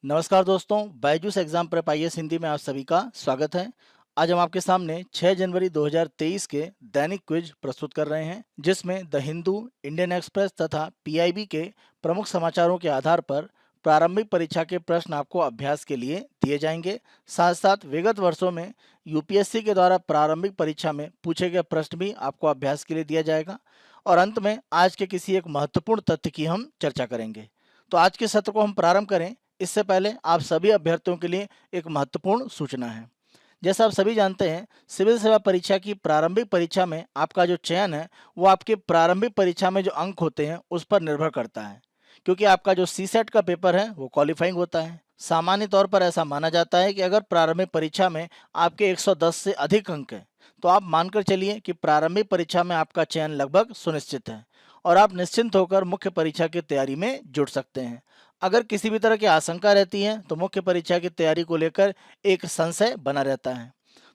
नमस्कार दोस्तों, Byju's exam prep IAS Hindi में आप सभी का स्वागत है। आज हम आपके सामने 6 जनवरी 2023 के दैनिक क्विज प्रस्तुत कर रहे हैं, जिसमें द हिंदू, इंडियन एक्सप्रेस तथा पीआईबी के प्रमुख समाचारों के आधार पर प्रारंभिक परीक्षा के प्रश्न आपको अभ्यास के लिए दिए जाएंगे। साथ साथ विगत वर्षों में यूपीएससी के द्वारा प्रारंभिक परीक्षा में पूछे गए प्रश्न भी आपको अभ्यास के लिए दिया जाएगा। और अंत में आज के किसी एक महत्वपूर्ण तथ्य की हम चर्चा करेंगे। तो आज के सत्र को हम प्रारंभ करें इससे पहले आप सभी अभ्यर्थियों के लिए एक महत्वपूर्ण सूचना है। जैसा आप सभी जानते हैं, सिविल सेवा परीक्षा की प्रारंभिक परीक्षा में आपका जो चयन है वो आपके प्रारंभिक परीक्षा में जो अंक होते हैं उस पर निर्भर करता है, क्योंकि आपका जो सीसेट का पेपर है वो क्वालिफाइंग होता है। सामान्य तौर पर ऐसा माना जाता है कि अगर प्रारंभिक परीक्षा में आपके 110 से अधिक अंक हैं तो आप मानकर चलिए कि प्रारंभिक परीक्षा में आपका चयन लगभग सुनिश्चित है और आप निश्चिंत होकर मुख्य परीक्षा की तैयारी में जुट सकते हैं। अगर किसी भी तरह की आशंका रहती है तो मुख्य परीक्षा की तैयारी को लेकर एक संशय बना रहता है।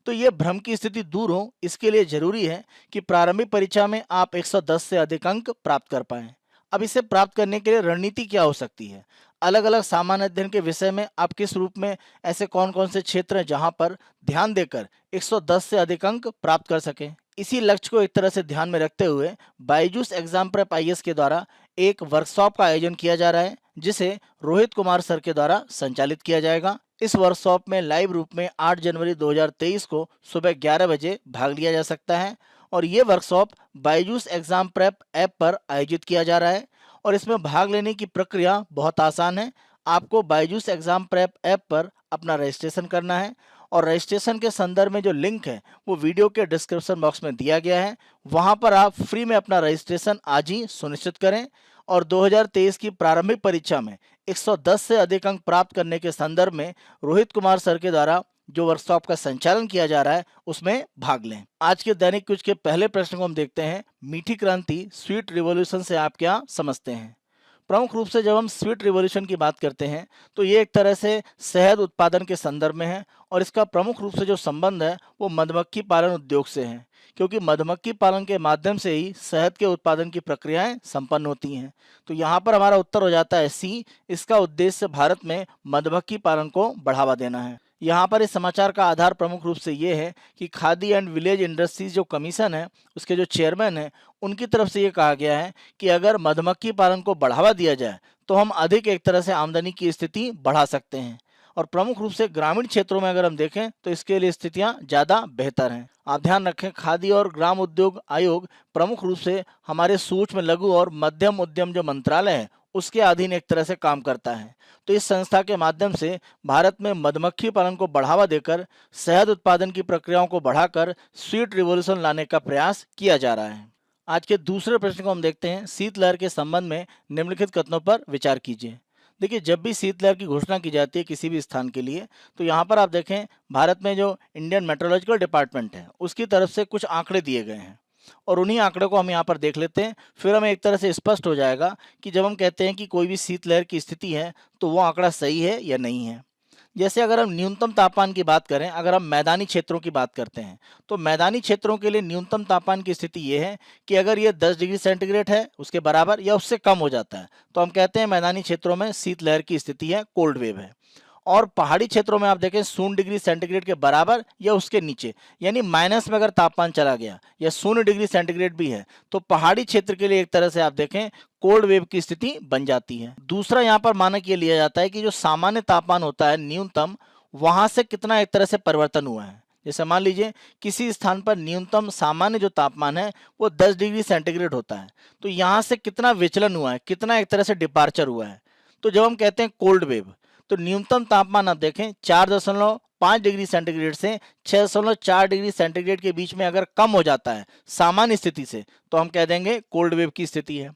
तो ये भ्रम की स्थिति दूर हो, इसके लिए जरूरी है कि प्रारंभिक परीक्षा में आप 110 से अधिक अंक प्राप्त कर पाएं। अब इसे प्राप्त करने के लिए रणनीति क्या हो सकती है? अलग अलग सामान्य अध्ययन के विषय में आप किस रूप में, ऐसे कौन कौन से क्षेत्र हैं जहां पर ध्यान देकर 110 से अधिक अंक प्राप्त कर सकें? इसी लक्ष्य को एक तरह से ध्यान में रखते हुए बायजूस एग्जाम प्रेप आईएएस के द्वारा एक वर्कशॉप का आयोजन किया जा रहा है, जिसे रोहित कुमार सर के द्वारा संचालित किया जाएगा। इस वर्कशॉप में लाइव रूप में 8 जनवरी 2023 को सुबह 11 बजे भाग लिया जा सकता है और ये workshop Byju's exam prep app पर आयोजित किया जा रहा है। और इसमें भाग लेने की प्रक्रिया बहुत आसान है। आपको बायजूस एग्जाम प्रेप ऐप पर अपना रजिस्ट्रेशन करना है और रजिस्ट्रेशन के संदर्भ में जो लिंक है वो वीडियो के डिस्क्रिप्शन बॉक्स में दिया गया है। वहां पर आप फ्री में अपना रजिस्ट्रेशन आज ही सुनिश्चित करें और 2023 की प्रारंभिक परीक्षा में 110 से अधिक अंक प्राप्त करने के संदर्भ में रोहित कुमार सर के द्वारा जो वर्कशॉप का संचालन किया जा रहा है उसमें भाग लें। आज के दैनिक क्विज के पहले प्रश्न को हम देखते हैं। मीठी क्रांति, स्वीट रिवॉल्यूशन से आप क्या समझते हैं? प्रमुख रूप से जब हम स्वीट रिवॉल्यूशन की बात करते हैं तो ये एक तरह से शहद उत्पादन के संदर्भ में है और इसका प्रमुख रूप से जो संबंध है वो मधुमक्खी पालन उद्योग से है, क्योंकि मधुमक्खी पालन के माध्यम से ही शहद के उत्पादन की प्रक्रियाएं संपन्न होती हैं। तो यहाँ पर हमारा उत्तर हो जाता है सी। इसका उद्देश्य भारत में मधुमक्खी पालन को बढ़ावा देना है। यहाँ पर इस समाचार का आधार प्रमुख रूप से ये है कि खादी एंड विलेज इंडस्ट्रीज जो कमीशन है उसके जो चेयरमैन है उनकी तरफ से ये कहा गया है कि अगर मधुमक्खी पालन को बढ़ावा दिया जाए तो हम अधिक एक तरह से आमदनी की स्थिति बढ़ा सकते हैं और प्रमुख रूप से ग्रामीण क्षेत्रों में अगर हम देखें तो इसके लिए स्थितियां ज़्यादा बेहतर हैं। आप ध्यान रखें, खादी और ग्राम उद्योग आयोग प्रमुख रूप से हमारे सूक्ष्म, लघु और मध्यम उद्यम जो मंत्रालय है उसके अधीन एक तरह से काम करता है। तो इस संस्था के माध्यम से भारत में मधुमक्खी पालन को बढ़ावा देकर शहद उत्पादन की प्रक्रियाओं को बढ़ाकर स्वीट रिवॉल्यूशन लाने का प्रयास किया जा रहा है। आज के दूसरे प्रश्न को हम देखते हैं। शीतलहर के संबंध में निम्नलिखित कथनों पर विचार कीजिए। देखिए, जब भी शीतलहर की घोषणा की जाती है किसी भी स्थान के लिए तो यहाँ पर आप देखें, भारत में जो इंडियन मेट्रोलॉजिकल डिपार्टमेंट है उसकी तरफ से कुछ आंकड़े दिए गए हैं और उन्हीं आंकड़ों को हम यहाँ पर देख लेते हैं। फिर हमें एक तरह से स्पष्ट हो जाएगा कि जब हम कहते हैं कि कोई भी शीतलहर की स्थिति है तो वो आंकड़ा सही है या नहीं है। जैसे अगर हम न्यूनतम तापमान की बात करें, अगर हम मैदानी क्षेत्रों की बात करते हैं तो मैदानी क्षेत्रों के लिए न्यूनतम तापमान की स्थिति ये है कि अगर ये 10 डिग्री सेंटीग्रेड है उसके बराबर या उससे कम हो जाता है तो हम कहते हैं मैदानी क्षेत्रों में शीतलहर की स्थिति है, कोल्ड वेव है। और पहाड़ी क्षेत्रों में आप देखें 0 डिग्री सेंटीग्रेड के बराबर या उसके नीचे, यानी माइनस में अगर तापमान चला गया या 0 डिग्री सेंटीग्रेड भी है तो पहाड़ी क्षेत्र के लिए एक तरह से आप देखें कोल्ड वेव की स्थिति बन जाती है। दूसरा यहाँ पर मानक ये लिया जाता है कि जो सामान्य तापमान होता है न्यूनतम, वहां से कितना एक तरह से परिवर्तन हुआ है। जैसे मान लीजिए किसी स्थान पर न्यूनतम सामान्य जो तापमान है वो 10 डिग्री सेंटीग्रेड होता है, तो यहाँ से कितना विचलन हुआ है, कितना एक तरह से डिपार्चर हुआ है। तो जब हम कहते हैं कोल्ड वेव तो न्यूनतम तापमान आप देखें 4.5 डिग्री सेंटीग्रेड से 6.4 डिग्री सेंटीग्रेड के बीच में अगर कम हो जाता है सामान्य स्थिति से तो हम कह देंगे कोल्ड वेव की स्थिति है।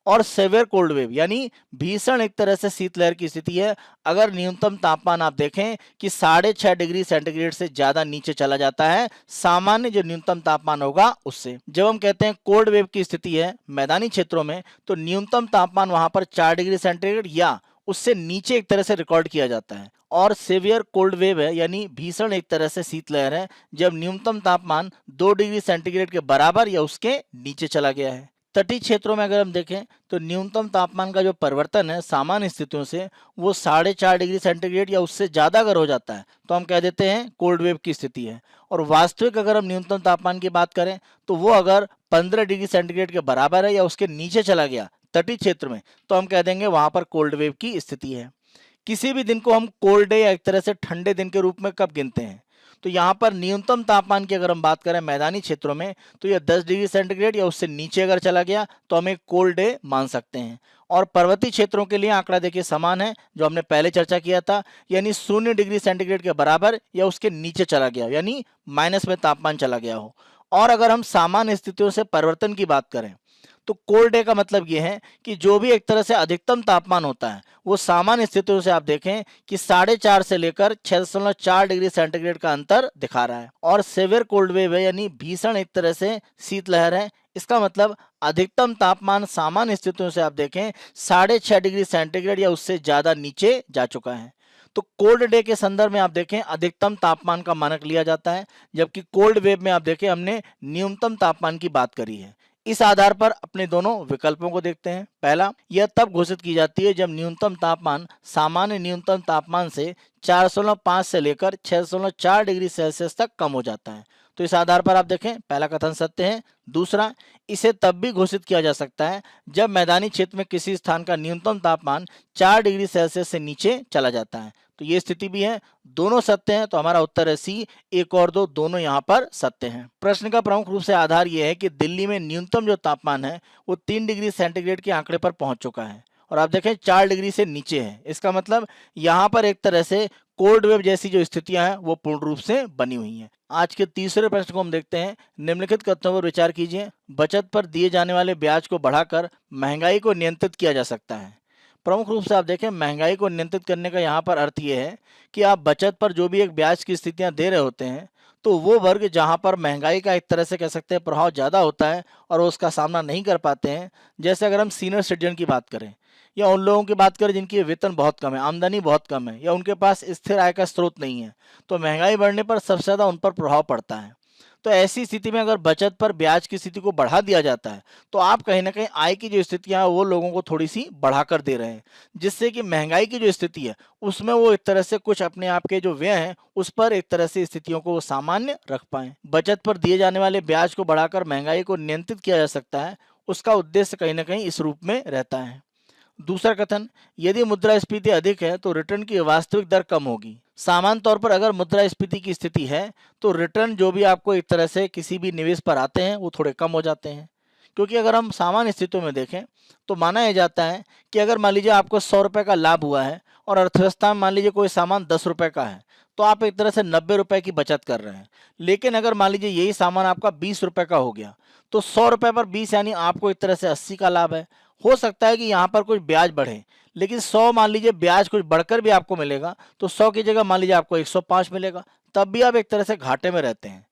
और सेवियर कोल्ड वेव यानी भीषण एक तरह से शीतलहर की स्थिति है अगर न्यूनतम तापमान आप देखें कि 6.5 डिग्री सेंटीग्रेड से ज्यादा नीचे चला जाता है सामान्य जो न्यूनतम तापमान होगा उससे। जब हम कहते हैं कोल्ड वेव की स्थिति है मैदानी क्षेत्रों में तो न्यूनतम तापमान वहां पर 4 डिग्री सेंटीग्रेड या उससे नीचे एक तरह से रिकॉर्ड किया जाता है। और सेवियर कोल्ड वेव है यानी भीषण एक तरह से शीतलहर है जब न्यूनतम तापमान 2 डिग्री सेंटीग्रेड के बराबर या उसके नीचे चला गया है। तटीय क्षेत्रों में अगर हम देखें तो न्यूनतम तापमान का जो परिवर्तन है सामान्य स्थितियों से वो 4.5 डिग्री सेंटीग्रेड या उससे ज़्यादा अगर हो जाता है तो हम कह देते हैं कोल्ड वेव की स्थिति है। और वास्तविक अगर हम न्यूनतम तापमान की बात करें तो वो अगर 15 डिग्री सेंटीग्रेड के बराबर है या उसके नीचे चला गया तटीय क्षेत्र में तो हम कह देंगे वहां पर कोल्ड वेव की स्थिति है। किसी भी दिन को हम कोल्ड डे या एक तरह से ठंडे दिन के रूप में कब गिनते हैं? तो यहाँ पर न्यूनतम तापमान की अगर हम बात करें मैदानी क्षेत्रों में तो यह 10 डिग्री सेंटीग्रेड या उससे नीचे अगर चला गया तो हम एक कोल्ड डे मान सकते हैं। और पर्वतीय क्षेत्रों के लिए आंकड़ा देखिए समान है जो हमने पहले चर्चा किया था, यानी 0 डिग्री सेंटीग्रेड के बराबर या उसके नीचे चला गया यानी माइनस में तापमान चला गया हो। और अगर हम सामान्य स्थितियों से परिवर्तन की बात करें तो कोल्ड डे का मतलब ये है कि जो भी एक तरह से अधिकतम तापमान होता है वो सामान्य स्थितियों से आप देखें कि 4.5 से लेकर 6.4 डिग्री सेंटीग्रेड का अंतर दिखा रहा है। और सेवियर कोल्ड वेव है यानी भीषण एक तरह से शीतलहर है। इसका मतलब अधिकतम तापमान सामान्य स्थितियों से आप देखें 6.5 डिग्री सेंटीग्रेड या उससे ज्यादा नीचे जा चुका है। तो कोल्ड डे के संदर्भ में आप देखें अधिकतम तापमान का मानक लिया जाता है, जबकि कोल्ड वेव में आप देखें हमने न्यूनतम तापमान की बात करी है। इस आधार पर अपने दोनों विकल्पों को देखते हैं। पहला, यह तब घोषित की जाती है जब न्यूनतम तापमान सामान्य न्यूनतम तापमान से 4.5 से लेकर 6.4 डिग्री सेल्सियस तक कम हो जाता है। तो इस आधार पर आप देखें पहला कथन सत्य है। दूसरा, इसे तब भी घोषित किया जा सकता है जब मैदानी क्षेत्र में किसी स्थान का न्यूनतम तापमान 4 डिग्री सेल्सियस से नीचे चला जाता है। तो ये स्थिति भी है, दोनों सत्य हैं। तो हमारा उत्तर है सी, 1 और 2 दोनों यहाँ पर सत्य हैं। प्रश्न का प्रमुख रूप से आधार यह है कि दिल्ली में न्यूनतम जो तापमान है वो 3 डिग्री सेंटीग्रेड के आंकड़े पर पहुंच चुका है और आप देखें 4 डिग्री से नीचे है। इसका मतलब यहाँ पर एक तरह से कोल्ड वेव जैसी जो स्थितियां हैं वो पूर्ण रूप से बनी हुई हैं। आज के तीसरे प्रश्न को हम देखते हैं। निम्नलिखित कथनों पर विचार कीजिए। बचत पर दिए जाने वाले ब्याज को बढ़ाकर महंगाई को नियंत्रित किया जा सकता है। प्रमुख रूप से आप देखें महंगाई को नियंत्रित करने का यहाँ पर अर्थ ये है कि आप बचत पर जो भी एक ब्याज की स्थितियां दे रहे होते हैं तो वो वर्ग जहाँ पर महंगाई का एक तरह से कह सकते हैं प्रभाव ज़्यादा होता है और वो उसका सामना नहीं कर पाते हैं, जैसे अगर हम सीनियर सिटीजन की बात करें या उन लोगों की बात करें जिनकी वेतन बहुत कम है, आमदनी बहुत कम है या उनके पास स्थिर आय का स्रोत नहीं है, तो महंगाई बढ़ने पर सबसे ज़्यादा उन पर प्रभाव पड़ता है। तो ऐसी स्थिति में अगर बचत पर ब्याज की स्थिति को बढ़ा दिया जाता है तो आप कहीं ना कहीं आय की जो स्थितियां हैं वो लोगों को थोड़ी सी बढ़ाकर दे रहे हैं, जिससे कि महंगाई की जो स्थिति है उसमें वो एक तरह से कुछ अपने आप के जो व्यय हैं उस पर एक तरह से स्थितियों को वो सामान्य रख पाए। बचत पर दिए जाने वाले ब्याज को बढ़ाकर महंगाई को नियंत्रित किया जा सकता है, उसका उद्देश्य कहीं ना कहीं इस रूप में रहता है। दूसरा कथन, यदि मुद्रास्फीति अधिक है तो रिटर्न की वास्तविक दर कम होगी। सामान्य तौर पर अगर मुद्रास्फीति की स्थिति है तो रिटर्न जो भी आपको एक तरह से किसी भी निवेश पर आते हैं वो थोड़े कम हो जाते हैं, क्योंकि अगर हम सामान्य स्थितियों में देखें तो माना यह जाता है कि अगर मान लीजिए आपको 100 रुपये का लाभ हुआ है और अर्थव्यवस्था में मान लीजिए कोई सामान 10 रुपये का है तो आप एक तरह से 90 रुपये की बचत कर रहे हैं। लेकिन अगर मान लीजिए यही सामान आपका 20 रुपये का हो गया तो 100 रुपये पर 20 यानी आपको एक तरह से 80 का लाभ है। हो सकता है कि यहाँ पर कुछ ब्याज बढ़े, लेकिन 100 मान लीजिए ब्याज कुछ बढ़कर भी आपको मिलेगा तो 100 की जगह मान लीजिए आपको 105 मिलेगा, तब भी आप एक तरह से घाटे में रहते हैं।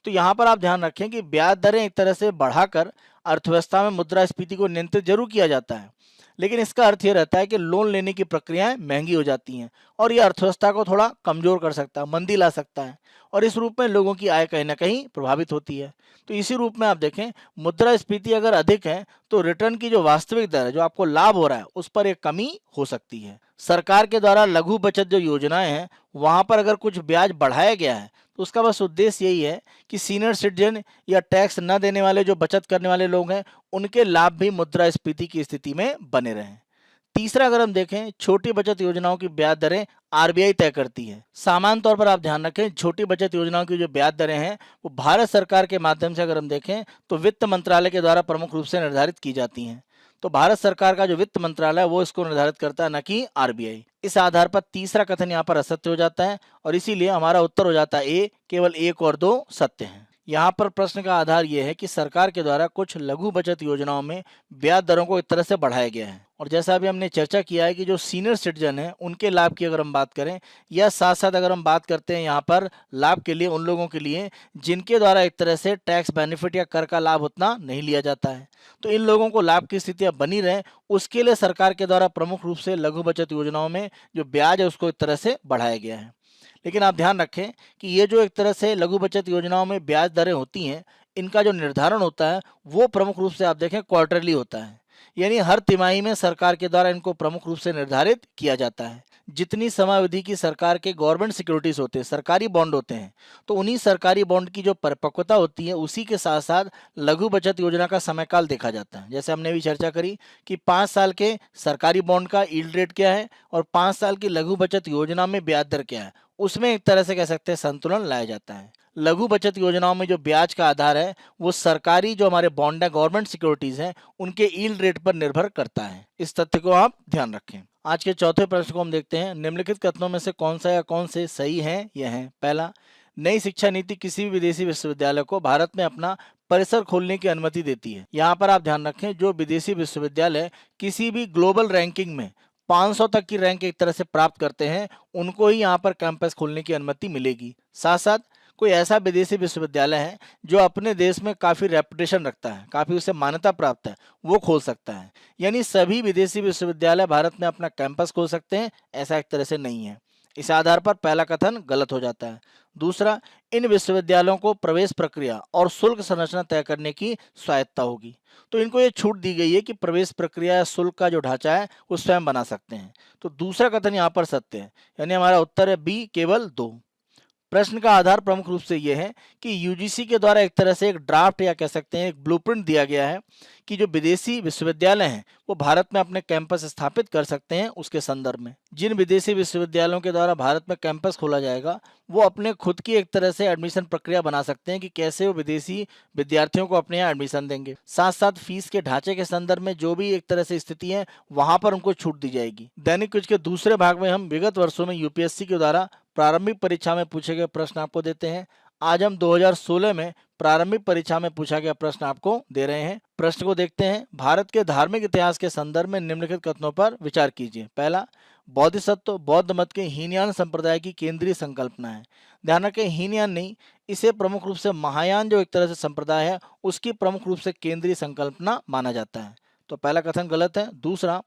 तो यहाँ पर आप ध्यान रखें कि ब्याज दरें एक तरह से बढ़ाकर अर्थव्यवस्था में मुद्रास्फीति को नियंत्रित जरूर किया जाता है, लेकिन इसका अर्थ ये रहता है कि लोन लेने की प्रक्रियाएं महंगी हो जाती हैं और ये अर्थव्यवस्था को थोड़ा कमजोर कर सकता है, मंदी ला सकता है और इस रूप में लोगों की आय कहीं ना कहीं प्रभावित होती है। तो इसी रूप में आप देखें मुद्रास्फीति अगर अधिक है तो रिटर्न की जो वास्तविक दर है, जो आपको लाभ हो रहा है, उस पर एक कमी हो सकती है। सरकार के द्वारा लघु बचत जो योजनाएं हैं वहां पर अगर कुछ ब्याज बढ़ाया गया है तो उसका बस उद्देश्य यही है कि सीनियर सिटीजन या टैक्स न देने वाले जो बचत करने वाले लोग हैं उनके लाभ भी मुद्रास्फीति की स्थिति में बने रहें। तीसरा, अगर हम देखें छोटी बचत योजनाओं की ब्याज दरें आरबीआई तय करती है। सामान्य तौर पर आप ध्यान रखें छोटी बचत योजनाओं की जो ब्याज दरें हैं वो भारत सरकार के माध्यम से अगर हम देखें तो वित्त मंत्रालय के द्वारा प्रमुख रूप से निर्धारित की जाती हैं। तो भारत सरकार का जो वित्त मंत्रालय है वो इसको निर्धारित करता है, न कि आरबीआई। इस आधार पर तीसरा कथन यहाँ पर असत्य हो जाता है और इसीलिए हमारा उत्तर हो जाता है ए, केवल 1 और 2 सत्य हैं। यहाँ पर प्रश्न का आधार यह है कि सरकार के द्वारा कुछ लघु बचत योजनाओं में ब्याज दरों को एक तरह से बढ़ाया गया है और जैसा अभी हमने चर्चा किया है कि जो सीनियर सिटीजन हैं उनके लाभ की अगर हम बात करें या साथ साथ अगर हम बात करते हैं यहाँ पर लाभ के लिए उन लोगों के लिए जिनके द्वारा एक तरह से टैक्स बेनिफिट या कर का लाभ उतना नहीं लिया जाता है, तो इन लोगों को लाभ की स्थितियाँ बनी रहें उसके लिए सरकार के द्वारा प्रमुख रूप से लघु बचत योजनाओं में जो ब्याज है उसको एक तरह से बढ़ाया गया है। लेकिन आप ध्यान रखें कि ये जो एक तरह से लघु बचत योजनाओं में ब्याज दरें होती हैं इनका जो निर्धारण होता है वो प्रमुख रूप से आप देखें क्वार्टरली होता है, यानी हर तिमाही में सरकार के द्वारा इनको प्रमुख रूप से निर्धारित किया जाता है। जितनी समयावधि की सरकार के गवर्नमेंट सिक्योरिटीज होते हैं, सरकारी बॉन्ड होते हैं, तो उन्हीं सरकारी बॉन्ड की जो परिपक्वता होती है उसी के साथ साथ लघु बचत योजना का समयकाल देखा जाता है। जैसे हमने भी चर्चा करी कि 5 साल के सरकारी बॉन्ड का यील्ड रेट क्या है और 5 साल की लघु बचत योजना में ब्याज दर क्या है, उसमें एक तरह से कह सकते हैं संतुलन लाया जाता है। लघु बचत योजनाओं में जो ब्याज का आधार है वो सरकारी जो हमारे बॉन्ड है, गवर्नमेंट सिक्योरिटीज हैं, उनके यील्ड रेट पर निर्भर करता है। इस तथ्य को आप ध्यान रखें। आज के चौथे प्रश्न को हम देखते हैं, निम्नलिखित कथनों में से कौन सा या कौन से सही हैं यह हैं। पहला, नई शिक्षा नीति किसी भी विदेशी विश्वविद्यालय को भारत में अपना परिसर खोलने की अनुमति देती है। यहाँ पर आप ध्यान रखें, जो विदेशी विश्वविद्यालय किसी भी ग्लोबल रैंकिंग में 500 तक की रैंक एक तरह से प्राप्त करते हैं, उनको ही यहाँ पर कैंपस खोलने की अनुमति मिलेगी। साथ साथ कोई ऐसा विदेशी विश्वविद्यालय है जो अपने देश में काफ़ी रेपुटेशन रखता है, काफ़ी उसे मान्यता प्राप्त है, वो खोल सकता है। यानी सभी विदेशी विश्वविद्यालय भारत में अपना कैंपस खोल सकते हैं, ऐसा एक तरह से नहीं है। इस आधार पर पहला कथन गलत हो जाता है। दूसरा, इन विश्वविद्यालयों को प्रवेश प्रक्रिया और शुल्क संरचना तय करने की स्वायत्ता होगी। तो इनको ये छूट दी गई है कि प्रवेश प्रक्रिया या शुल्क का जो ढांचा है वो स्वयं बना सकते हैं। तो दूसरा कथन यहाँ पर सत्य है, यानी हमारा उत्तर है बी, केवल 2। प्रश्न का आधार प्रमुख रूप से यह है कि यूजीसी के द्वारा एक तरह से एक ड्राफ्ट या कह सकते हैं एक ब्लूप्रिंट दिया गया है कि जो विदेशी विश्वविद्यालय हैं वो भारत में अपने कैंपस स्थापित कर सकते हैं। उसके संदर्भ में जिन विदेशी विश्वविद्यालयों के द्वारा भारत में कैंपस खोला जाएगा वो अपने खुद की एक तरह से एडमिशन प्रक्रिया बना सकते हैं कि कैसे वो विदेशी विद्यार्थियों को अपने यहाँ एडमिशन देंगे। साथ साथ फीस के ढांचे के संदर्भ में जो भी एक तरह से स्थिति है वहां पर उनको छूट दी जाएगी। दैनिक क्विज के दूसरे भाग में हम विगत वर्षों में यूपीएससी के द्वारा प्रारंभिक परीक्षा में पूछे गए प्रश्न आपको देते हैं। आज हम 2016 में प्रारंभिक परीक्षा में पूछा गया प्रश्न आपको दे रहे हैं। प्रश्न को देखते हैं। भारत के धार्मिक इतिहास के संदर्भ में निम्नलिखित कथनों पर विचार कीजिए। पहला, बोधिसत्व बौद्ध मत के हीनयान संप्रदाय की केंद्रीय संकल्पना है। ध्यान रखें, हीनयान नहीं, इसे प्रमुख रूप से महायान जो एक तरह से संप्रदाय है उसकी प्रमुख रूप से केंद्रीय संकल्पना माना जाता है। तो पहला कथन गलत है। दूसरा,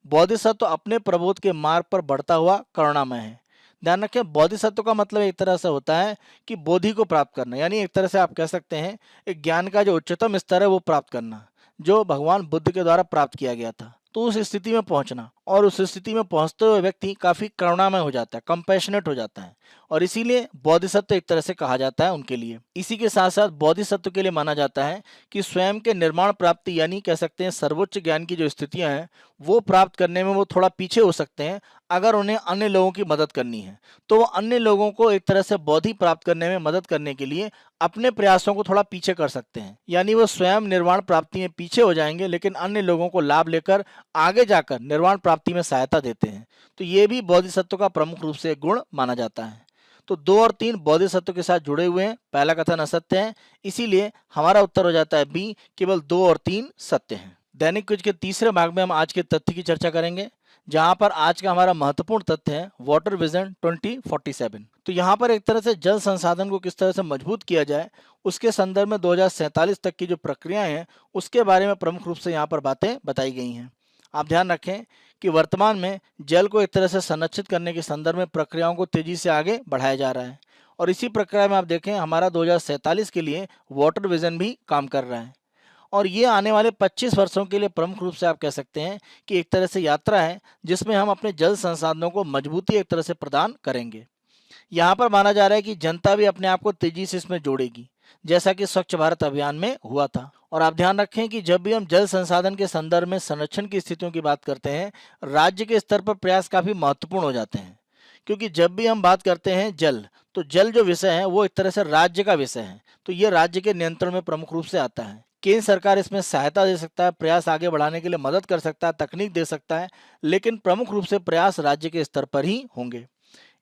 बोधिसत्व अपने प्रबोध के मार्ग पर बढ़ता हुआ करुणामय है। ध्यान रखें, बोधिसत्व का मतलब एक तरह से होता है कि बोधि को प्राप्त करना, यानी एक तरह से आप कह सकते हैं एक ज्ञान का जो उच्चतम स्तर है वो प्राप्त करना, जो भगवान बुद्ध के द्वारा प्राप्त किया गया था। तो उस स्थिति में पहुंचना, और उस स्थिति में पहुंचते हुए व्यक्ति काफी करुणामय हो जाता है, कंपैशनेट हो जाता है, और इसीलिए बोधिसत्व एक तरह से कहा जाता है उनके लिए। इसी के साथ साथ बोधिसत्व के लिए माना जाता है कि स्वयं के निर्माण प्राप्ति यानी कह सकते हैं सर्वोच्च ज्ञान की जो स्थितियां हैं वो प्राप्त करने में वो थोड़ा पीछे हो सकते हैं। अगर उन्हें अन्य लोगों की मदद करनी है तो वो अन्य लोगों को एक तरह से बोधि प्राप्त करने में मदद करने के लिए अपने प्रयासों को थोड़ा पीछे कर सकते हैं, यानी वो स्वयं निर्वाण प्राप्ति में पीछे हो जाएंगे लेकिन अन्य लोगों को लाभ लेकर आगे जाकर निर्वाण प्राप्ति में सहायता देते हैं। तो ये भी बोधिसत्व का प्रमुख रूप से गुण माना जाता है। तो 2 और 3 बोधिसत्व के साथ जुड़े हुए हैं, पहला कथन असत्य है, इसीलिए हमारा उत्तर हो जाता है बी, केवल 2 और 3 सत्य हैं। दैनिक क्विज के तीसरे भाग में हम आज के तथ्य की चर्चा करेंगे, जहां पर आज का हमारा महत्वपूर्ण तथ्य है वाटर विजन 2047। तो यहाँ पर एक तरह से जल संसाधन को किस तरह से मजबूत किया जाए उसके संदर्भ में 2047 तक की जो प्रक्रियाएं हैं उसके बारे में प्रमुख रूप से यहाँ पर बातें बताई गई हैं। आप ध्यान रखें कि वर्तमान में जल को एक तरह से संरक्षित करने के संदर्भ में प्रक्रियाओं को तेजी से आगे बढ़ाया जा रहा है, और इसी प्रक्रिया में आप देखें हमारा 2047 के लिए वाटर विजन भी काम कर रहा है, और ये आने वाले 25 वर्षों के लिए प्रमुख रूप से आप कह सकते हैं कि एक तरह से यात्रा है जिसमें हम अपने जल संसाधनों को मजबूती एक तरह से प्रदान करेंगे। यहाँ पर माना जा रहा है कि जनता भी अपने आप को तेजी से इसमें जोड़ेगी, जैसा कि स्वच्छ भारत अभियान में हुआ था। और आप ध्यान रखें कि जब भी हम जल संसाधन के संदर्भ में संरक्षण की स्थितियों की बात करते हैं, राज्य के स्तर पर प्रयास काफी महत्वपूर्ण हो जाते हैं, क्योंकि जब भी हम बात करते हैं जल, तो जल जो विषय है वो एक तरह से राज्य का विषय है, तो ये राज्य के नियंत्रण में प्रमुख रूप से आता है। केंद्र सरकार इसमें सहायता दे सकता है, प्रयास आगे बढ़ाने के लिए मदद कर सकता है, तकनीक दे सकता है, लेकिन प्रमुख रूप से प्रयास राज्य के स्तर पर ही होंगे।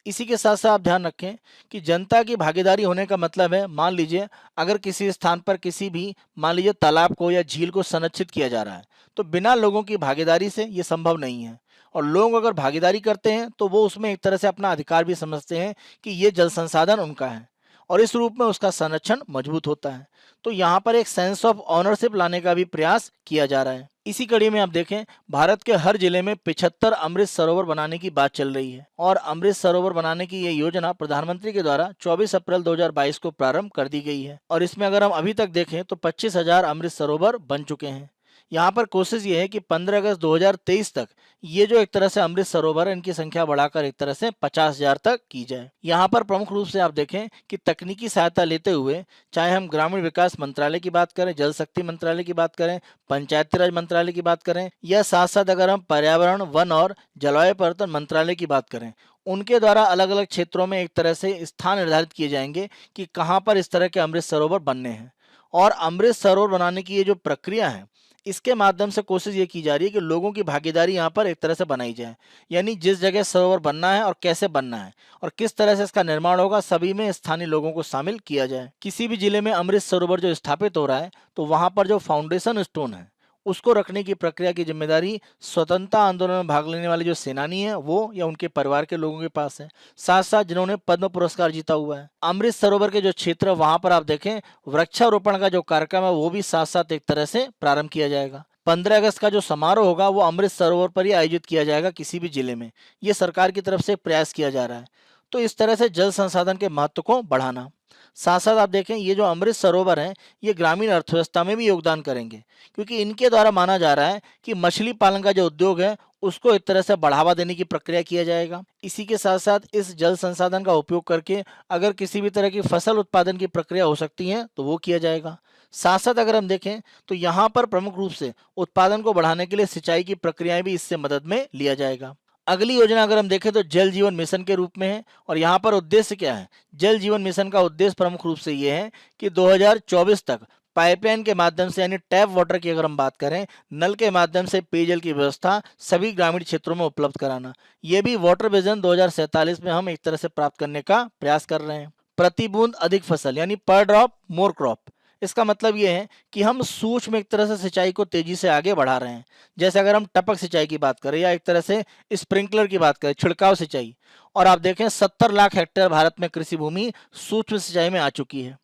इसी के साथ साथ आप ध्यान रखें कि जनता की भागीदारी होने का मतलब है, मान लीजिए अगर किसी स्थान पर किसी भी मान लीजिए तालाब को या झील को संरक्षित किया जा रहा है, तो बिना लोगों की भागीदारी से ये संभव नहीं है, और लोग अगर भागीदारी करते हैं तो वो उसमें एक तरह से अपना अधिकार भी समझते हैं कि ये जल संसाधन उनका है, और इस रूप में उसका संरक्षण मजबूत होता है। तो यहाँ पर एक सेंस ऑफ ऑनरशिप लाने का भी प्रयास किया जा रहा है। इसी कड़ी में आप देखें, भारत के हर जिले में 75 अमृत सरोवर बनाने की बात चल रही है और अमृत सरोवर बनाने की ये योजना प्रधानमंत्री के द्वारा 24 अप्रैल 2022 को प्रारंभ कर दी गई है और इसमें अगर हम अभी तक देखें तो 25,000 अमृत सरोवर बन चुके हैं। यहाँ पर कोशिश ये है कि 15 अगस्त 2023 तक ये जो एक तरह से अमृत सरोवर है इनकी संख्या बढ़ाकर एक तरह से 50,000 तक की जाए। यहाँ पर प्रमुख रूप से आप देखें कि तकनीकी सहायता लेते हुए, चाहे हम ग्रामीण विकास मंत्रालय की बात करें, जल शक्ति मंत्रालय की बात करें, पंचायती राज मंत्रालय की बात करें, या साथ साथ अगर हम पर्यावरण, वन और जलवायु परिवर्तन मंत्रालय की बात करें, उनके द्वारा अलग अलग क्षेत्रों में एक तरह से स्थान निर्धारित किए जाएंगे कि कहाँ पर इस तरह के अमृत सरोवर बनने हैं। और अमृत सरोवर बनाने की ये जो प्रक्रिया है, इसके माध्यम से कोशिश ये की जा रही है कि लोगों की भागीदारी यहाँ पर एक तरह से बनाई जाए। यानी जिस जगह सरोवर बनना है और कैसे बनना है और किस तरह से इसका निर्माण होगा, सभी में स्थानीय लोगों को शामिल किया जाए। किसी भी जिले में अमृत सरोवर जो स्थापित हो रहा है, तो वहाँ पर जो फाउंडेशन स्टोन है उसको रखने की प्रक्रिया की जिम्मेदारी स्वतंत्रता आंदोलन में भाग लेने वाले जो सेनानी हैं वो या उनके परिवार के लोगों के पास है, साथ साथ जिन्होंने पद्म पुरस्कार जीता हुआ है। अमृत सरोवर के जो क्षेत्र वहां पर आप देखें, वृक्षारोपण का जो कार्यक्रम है वो भी साथ साथ एक तरह से प्रारंभ किया जाएगा। 15 अगस्त का जो समारोह होगा वो अमृत सरोवर पर ही आयोजित किया जाएगा किसी भी जिले में। ये सरकार की तरफ से प्रयास किया जा रहा है। तो इस तरह से जल संसाधन के महत्व को बढ़ाना, साथ साथ आप देखें ये जो अमृत सरोवर हैं ये ग्रामीण अर्थव्यवस्था में भी योगदान करेंगे, क्योंकि इनके द्वारा माना जा रहा है कि मछली पालन का जो उद्योग है उसको एक तरह से बढ़ावा देने की प्रक्रिया किया जाएगा। इसी के साथ साथ इस जल संसाधन का उपयोग करके अगर किसी भी तरह की फसल उत्पादन की प्रक्रिया हो सकती है तो वो किया जाएगा। साथ साथ अगर हम देखें तो यहाँ पर प्रमुख रूप से उत्पादन को बढ़ाने के लिए सिंचाई की प्रक्रियाएं भी इससे मदद में लिया जाएगा। अगली योजना अगर हम देखें तो जल जीवन मिशन के रूप में है और यहाँ पर उद्देश्य क्या है? जल जीवन मिशन का उद्देश्य प्रमुख रूप से ये है कि 2024 तक पाइपलाइन के माध्यम से, यानी टैप वाटर की अगर हम बात करें, नल के माध्यम से पेयजल की व्यवस्था सभी ग्रामीण क्षेत्रों में उपलब्ध कराना। ये भी वाटर विजन 2047 में हम एक तरह से प्राप्त करने का प्रयास कर रहे हैं। प्रति बूंद अधिक फसल, यानी पर ड्रॉप मोर क्रॉप। इसका मतलब ये है कि हम सूक्ष्म एक तरह से सिंचाई को तेजी से आगे बढ़ा रहे हैं। जैसे अगर हम टपक सिंचाई की बात करें या एक तरह से स्प्रिंकलर की बात करें, छिड़काव सिंचाई, और आप देखें 70 लाख हेक्टेयर भारत में कृषि भूमि सूक्ष्म सिंचाई में आ चुकी है।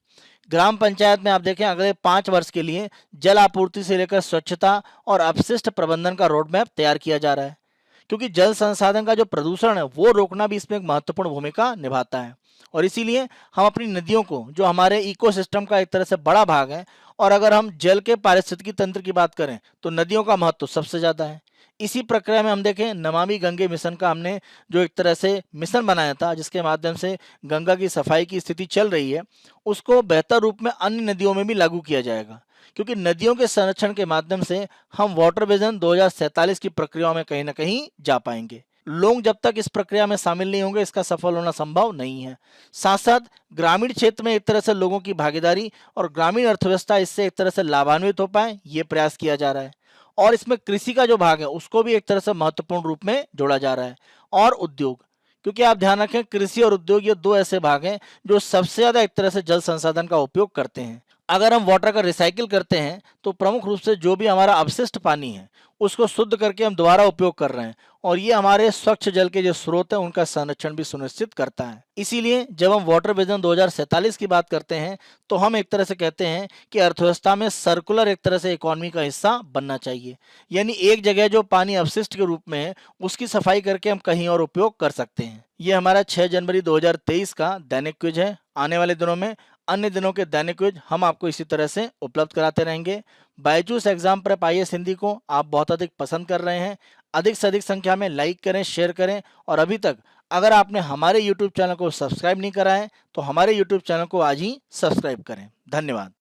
ग्राम पंचायत में आप देखें अगले 5 वर्ष के लिए जल आपूर्ति से लेकर स्वच्छता और अपशिष्ट प्रबंधन का रोड मैप तैयार किया जा रहा है, क्योंकि जल संसाधन का जो प्रदूषण है वो रोकना भी इसमें एक महत्वपूर्ण भूमिका निभाता है। और इसीलिए हम अपनी नदियों को, जो हमारे इकोसिस्टम का एक तरह से बड़ा भाग है, और अगर हम जल के पारिस्थितिकी तंत्र की बात करें तो नदियों का महत्व सबसे ज्यादा है। इसी प्रक्रिया में हम देखें नमामि गंगे मिशन का हमने जो एक तरह से मिशन बनाया था, जिसके माध्यम से गंगा की सफाई की स्थिति चल रही है, उसको बेहतर रूप में अन्य नदियों में भी लागू किया जाएगा, क्योंकि नदियों के संरक्षण के माध्यम से हम वाटर विजन 2047 की प्रक्रियाओं में कहीं ना कहीं जा पाएंगे। लोग जब तक इस प्रक्रिया में शामिल नहीं होंगे इसका सफल होना संभव नहीं है। साथ साथ ग्रामीण क्षेत्र में एक तरह से लोगों की भागीदारी और ग्रामीण अर्थव्यवस्था इससे एक तरह से लाभान्वित हो पाए, ये प्रयास किया जा रहा है। और इसमें कृषि का जो भाग है उसको भी एक तरह से महत्वपूर्ण रूप में जोड़ा जा रहा है, और उद्योग, क्योंकि आप ध्यान रखें कृषि और उद्योग ये दो ऐसे भाग हैं जो सबसे ज्यादा एक तरह से जल संसाधन का उपयोग करते हैं। अगर हम वाटर का रिसाइकिल करते हैं तो प्रमुख रूप से जो भी हमारा अपशिष्ट पानी है उसको शुद्ध करके हम दोबारा उपयोग कर रहे हैं, और ये हमारे स्वच्छ जल के जो स्रोत हैं उनका संरक्षण भी सुनिश्चित करता है। इसीलिए जब हम वाटर विजन 2047 की बात करते हैं तो हम एक तरह से कहते हैं कि अर्थव्यवस्था में सर्कुलर एक तरह से इकोनॉमी का हिस्सा बनना चाहिए, यानी एक जगह जो पानी अपशिष्ट के रूप में है उसकी सफाई करके हम कहीं और उपयोग कर सकते हैं। ये हमारा 6 जनवरी 2023 का दैनिक क्विज है। आने वाले दिनों में अन्य दिनों के दैनिक क्विज हम आपको इसी तरह से उपलब्ध कराते रहेंगे। Byju's exam prep IAS Hindi को आप बहुत अधिक पसंद कर रहे हैं, अधिक से अधिक संख्या में लाइक करें, शेयर करें, और अभी तक अगर आपने हमारे YouTube चैनल को सब्सक्राइब नहीं करा है तो हमारे YouTube चैनल को आज ही सब्सक्राइब करें। धन्यवाद।